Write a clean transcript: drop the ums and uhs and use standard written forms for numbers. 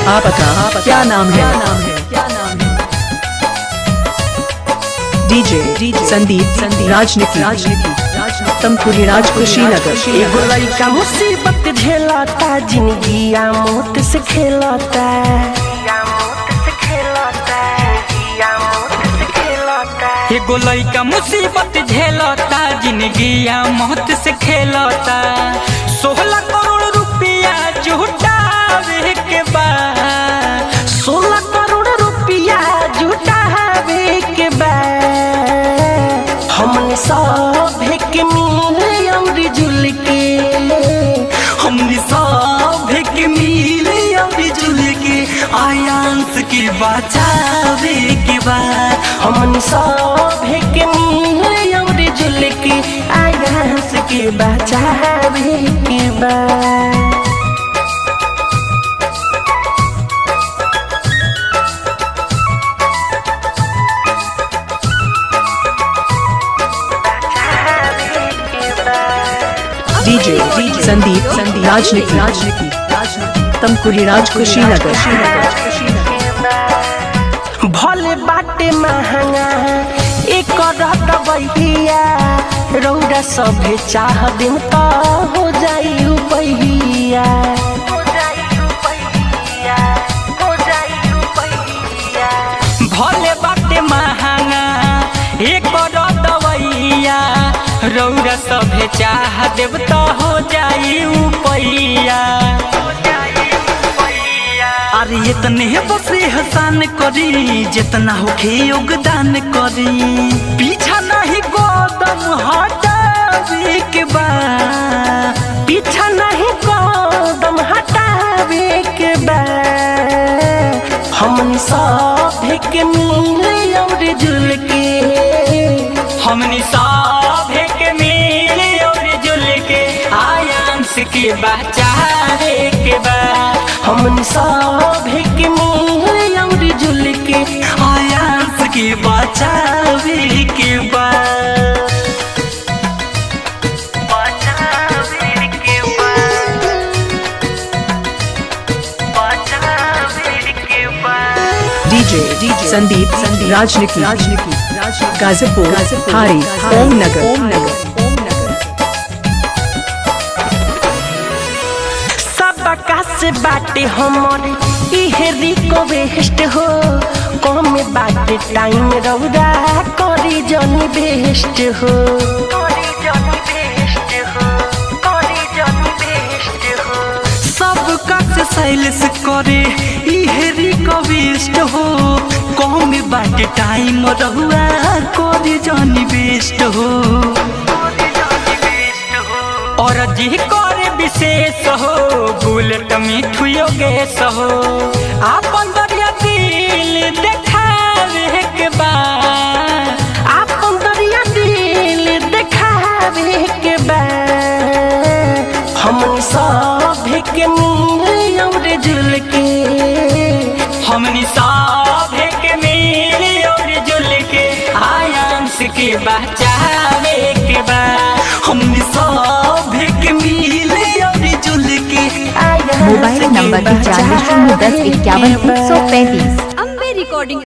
आपका क्या नाम है? डीजे संदीप राजनीति तमकुरी राज कुशीनगर। एगो लइका मुसीबत झेलता, जिंदगिया मौत से खेलता। एगो लइका मुसीबत झेलता, जिंदगिया मौत से खेलता। 16 करोड़ रुपया जुटावे के बाद, 16 करोड़ रुपया जुटावे के बाद, हमने सब के मिले और जुल के, हमने सब के मिले और जुल के आयांस के बचावे के बाद, हमने सब के मिले और जुल के आयांस के बचावे के बाद। डीजे संदीप राजनीति तमकुरी राज कुशीनगर। भले बाटे महंगा एक दवैया, रौरा सभे चाह दिन तो हो जाई रुपैया। भले बाटे महंगा एक दवैया, रौरा सभे चाह देव तो हो जाई रुपैया। अरे इतने बस एहसान करी, जितना होखे योगदान करी। पीछा नहीं कदम हटावे के बाद, पीछा नहीं कदम हटावे के बाद, हमने सब के मिले और जुल के, हमने सब के मिले और जुल के आयांस के बचावे के बाद, हमने सब के मिले और जुल के आयांस के बचावे के बाद, बचावे के बाद, बचावे के बाद। डीजे संदीप राजनीति गाजीपुर हारी ओम नगर। सबका से बाटे हमारे इहे रिक्वेस्ट हो, कम बाटे टाइम रौदा करी जनी बेस्ट हो। सबका से साइलेंस करे इहे रिक्वेस्ट हो, कम बाटे टाइम रहुआ करी जनी बेस्ट हो। और जी करे विशेष हो, बुलेट मिठू योगेश हो। आपन दरिया दिल देखावे के बाद, आपन दरिया दिल देखावे के बाद, हमने सब के मिले और जुल के, हमने सब के मिले और जुल के आयांस के बचावे के बाद, हमने सब के मिले और जुल के मोबाइल नंबर 95 10 51 135। अम्बे रिकॉर्डिंग।